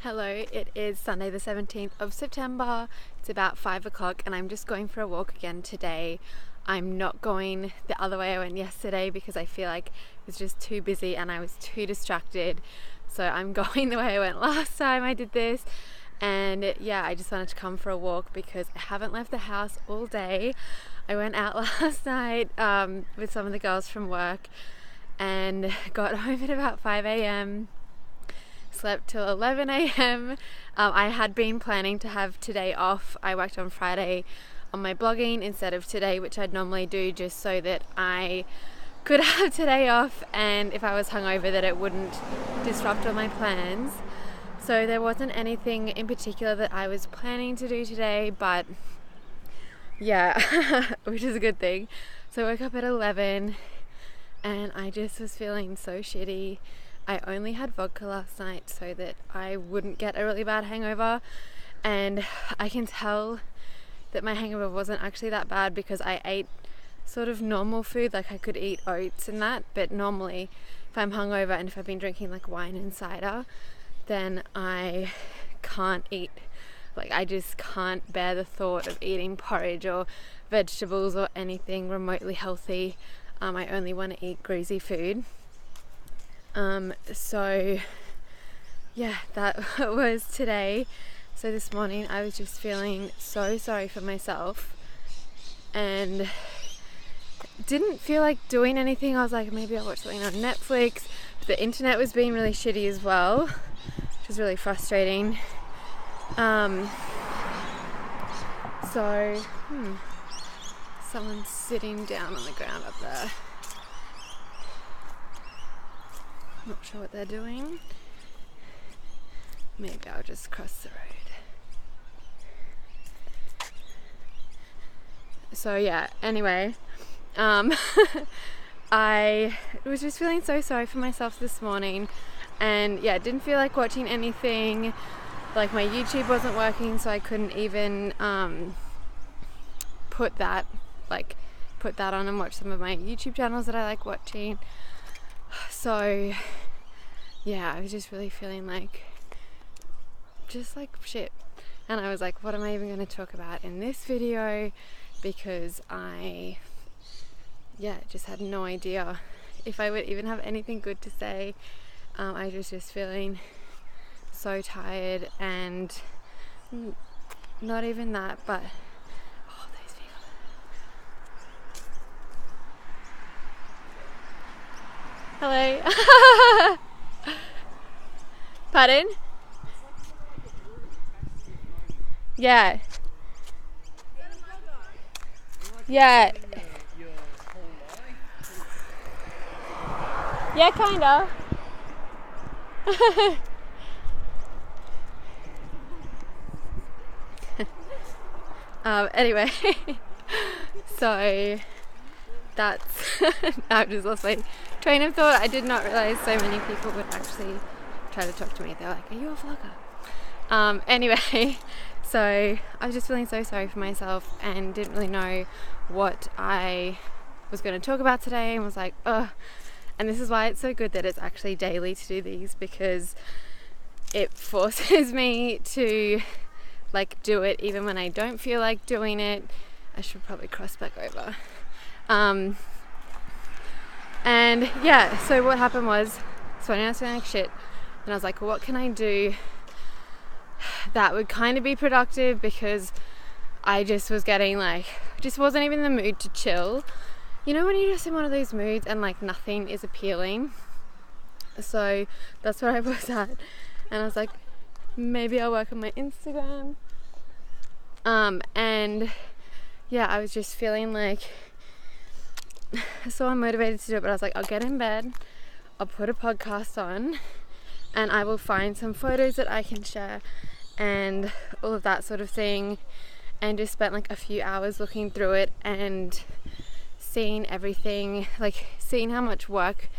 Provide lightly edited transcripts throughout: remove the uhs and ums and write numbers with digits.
Hello, it is Sunday the 17th of September. It's about 5 o'clock and I'm just going for a walk again today. I'm not going the other way I went yesterday because I feel like it was just too busy and I was too distracted. So I'm going the way I went last time I did this. And yeah, I just wanted to come for a walk because I haven't left the house all day. I went out last night with some of the girls from work and got home at about 5 a.m. Slept till 11 a.m. I had been planning to have today off. I worked on Friday on my blogging instead of today, which I'd normally do, just so that I could have today off, and if I was hungover that it wouldn't disrupt all my plans. So there wasn't anything in particular that I was planning to do today, but yeah, which is a good thing. So I woke up at 11 and I just was feeling so shitty. I only had vodka last night so that I wouldn't get a really bad hangover, and I can tell that my hangover wasn't actually that bad because I ate sort of normal food, like I could eat oats and that, but normally if I'm hungover and if I've been drinking like wine and cider, then I can't eat, like I just can't bear the thought of eating porridge or vegetables or anything remotely healthy. I only want to eat greasy food. So yeah, that was today. So this morning I was just feeling so sorry for myself and didn't feel like doing anything. I was like, maybe I'll watch something on Netflix. The internet was being really shitty as well, which was really frustrating. Someone's sitting down on the ground up there. Not sure what they're doing. Maybe I'll just cross the road. So yeah, anyway, I was just feeling so sorry for myself this morning, and yeah, didn't feel like watching anything. Like my YouTube wasn't working, so I couldn't even put that on and watch some of my YouTube channels that I like watching. So yeah, I was just really feeling like shit, and I was like, what am I even going to talk about in this video, because I just had no idea if I would even have anything good to say. I was just feeling so tired, and not even that, but those people. Hello. Pardon? Yeah. Yeah. Yeah, kinda. Anyway, so that's I've just lost my train of thought. I did not realize so many people would actually try to talk to me. They're like, are you a vlogger? Anyway, so I was just feeling so sorry for myself and didn't really know what I was going to talk about today, and was like, ugh. And this is why it's so good that it's actually daily to do these, because it forces me to like do it even when I don't feel like doing it. I should probably cross back over. And yeah, so what happened was, so I was feeling like shit, and I was like, well, what can I do that would kind of be productive, because I just was getting just wasn't even in the mood to chill. You know when you're just in one of those moods and like nothing is appealing? So that's where I was at, and I was like, maybe I'll work on my Instagram. And yeah, I was just feeling like so unmotivated to do it, but I was like, I'll get in bed, I'll put a podcast on, and I will find some photos that I can share and all of that sort of thing, and just spent like a few hours looking through it and seeing everything, like seeing how much work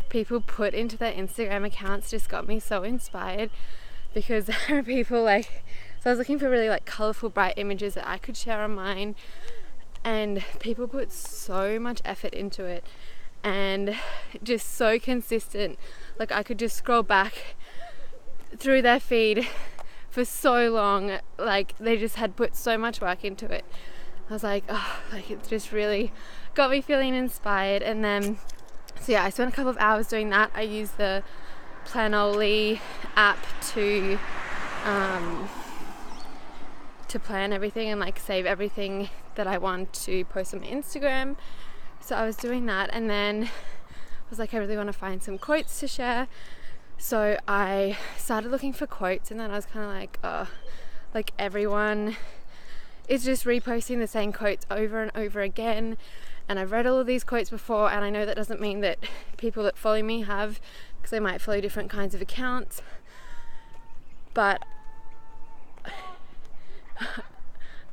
people put into their Instagram accounts just got me so inspired, because there are people so I was looking for really colourful, bright images that I could share on mine, and people put so much effort into it and just so consistent. Like I could just scroll back through their feed for so long. Like, they just had put so much work into it. I was like, oh, like, it just really got me feeling inspired. And then, so yeah, I spent a couple of hours doing that. I used the Planoly app to plan everything and like save everything that I want to post on my Instagram. So I was doing that, and then I was like, I really want to find some quotes to share. So I started looking for quotes, and then I was kind of like, oh, like everyone is just reposting the same quotes over and over again. And I've read all of these quotes before, and I know that doesn't mean that people that follow me have, because they might follow different kinds of accounts. But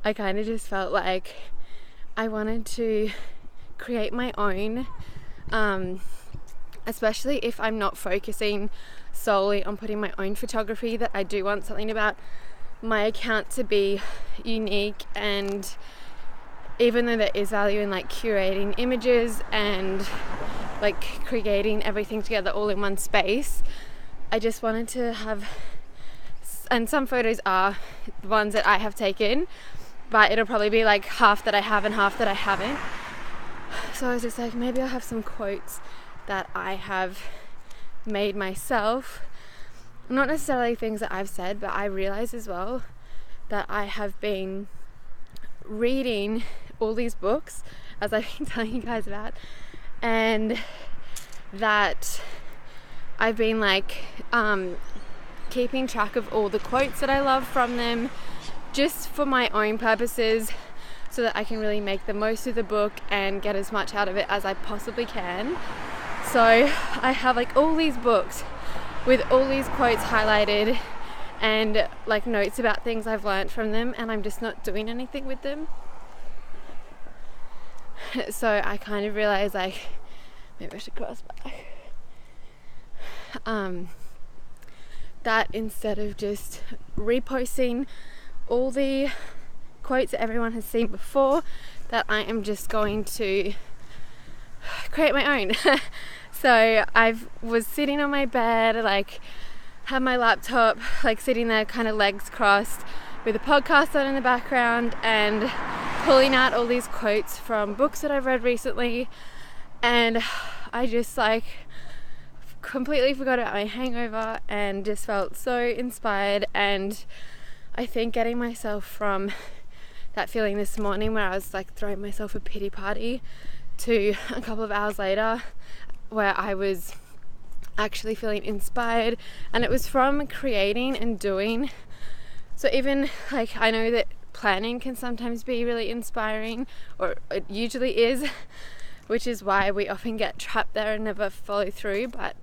I kind of just felt like I wanted to create my own, especially if I'm not focusing solely on putting my own photography, that I do want something about my account to be unique. And even though there is value in like curating images and like creating everything together all in one space, I just wanted to have, and some photos are the ones that I have taken, but it'll probably be like half that I have and half that I haven't. So I was just like, maybe I'll have some quotes that I have made myself, not necessarily things that I've said, but I realize as well that I have been reading all these books, as I've been telling you guys about, and that I've been like keeping track of all the quotes that I love from them, just for my own purposes, so that I can really make the most of the book and get as much out of it as I possibly can. So I have like all these books with all these quotes highlighted and like notes about things I've learned from them, and I'm just not doing anything with them. So I kind of realized, like, maybe I should cross back. That instead of just reposting all the quotes that everyone has seen before, that I am just going to create my own. So I was sitting on my bed, like had my laptop, like sitting there kind of legs crossed with a podcast on in the background, and pulling out all these quotes from books that I've read recently. And I just like completely forgot about my hangover and just felt so inspired. And I think getting myself from that feeling this morning where I was like throwing myself a pity party to a couple of hours later where I was actually feeling inspired, and it was from creating and doing. So even like, I know that planning can sometimes be really inspiring, or it usually is, which is why we often get trapped there and never follow through. But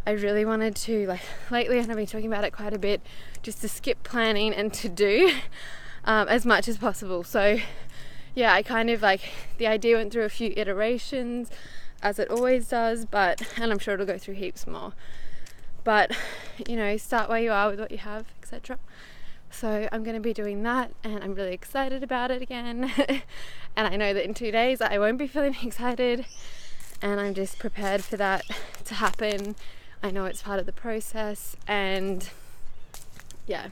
I really wanted to, like lately, and I've been talking about it quite a bit, just to skip planning and to do as much as possible. So yeah, I kind of like, the idea went through a few iterations, as it always does, and I'm sure it'll go through heaps more. But you know, start where you are with what you have, etc. So I'm going to be doing that, and I'm really excited about it again. And I know that in 2 days I won't be feeling excited, and I'm just prepared for that to happen. I know it's part of the process, and yeah.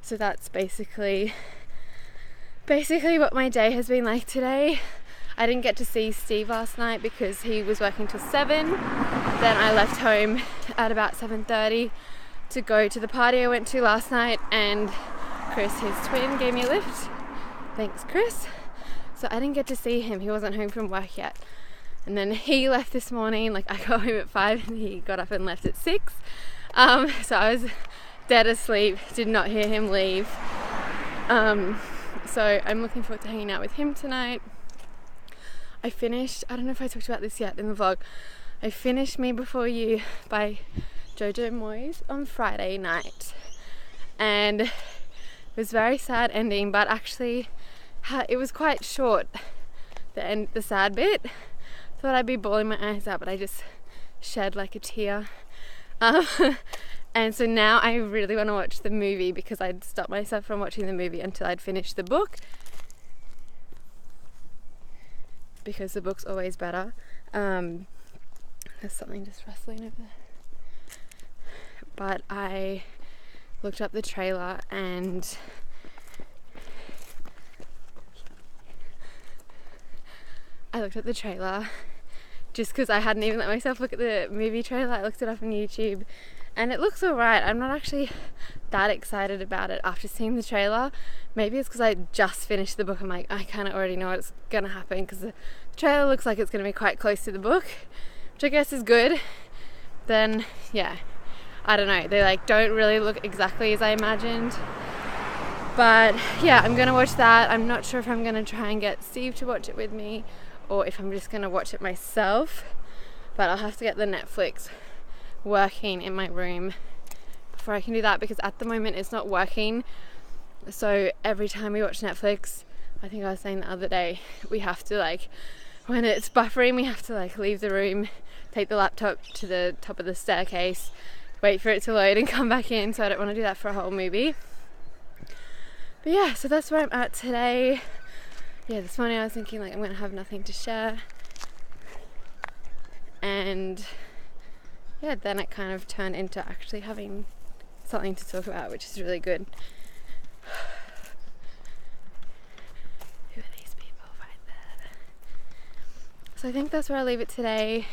So that's basically what my day has been like today. I didn't get to see Steve last night because he was working till 7. Then I left home at about 7:30 to go to the party I went to last night, and Chris, his twin, gave me a lift. Thanks, Chris. So I didn't get to see him. He wasn't home from work yet. And then he left this morning. Like, I got home at 5 and he got up and left at 6. So I was dead asleep, did not hear him leave. So I'm looking forward to hanging out with him tonight. I finished, I don't know if I talked about this yet in the vlog, I finished Me Before You by Jojo Moyes on Friday night, and it was a very sad ending, but actually it was quite short, the sad bit. Thought I'd be bawling my eyes out, but I just shed like a tear. And so now I really want to watch the movie, because I'd stopped myself from watching the movie until I'd finished the book, because the book's always better. There's something just rustling over there. But I looked up the trailer and just because I hadn't even let myself look at the movie trailer. I looked it up on YouTube and it looks alright. I'm not actually that excited about it after seeing the trailer. Maybe it's because I just finished the book. I'm like, I kind of already know what's gonna happen because the trailer looks like it's gonna be quite close to the book, which I guess is good. Then yeah, I don't know, they like don't really look exactly as I imagined, but yeah, I'm gonna watch that. I'm not sure if I'm gonna try and get Steve to watch it with me or if I'm just gonna watch it myself, but I'll have to get the Netflix working in my room before I can do that, because at the moment it's not working. So every time we watch Netflix, I think I was saying the other day, we have to like, when it's buffering, we have to like leave the room, take the laptop to the top of the staircase, wait for it to load and come back in. So I don't want to do that for a whole movie. But yeah, so that's where I'm at today. Yeah, this morning I was thinking like I'm gonna have nothing to share, and yeah, then it kind of turned into actually having something to talk about, which is really good. Who are these people right there? So I think that's where I'll leave it today.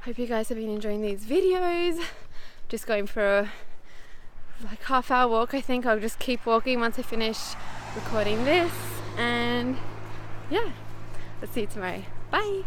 Hope you guys have been enjoying these videos. Just going for a like half-hour walk. I think I'll just keep walking once I finish recording this, and yeah, let's see you tomorrow. Bye.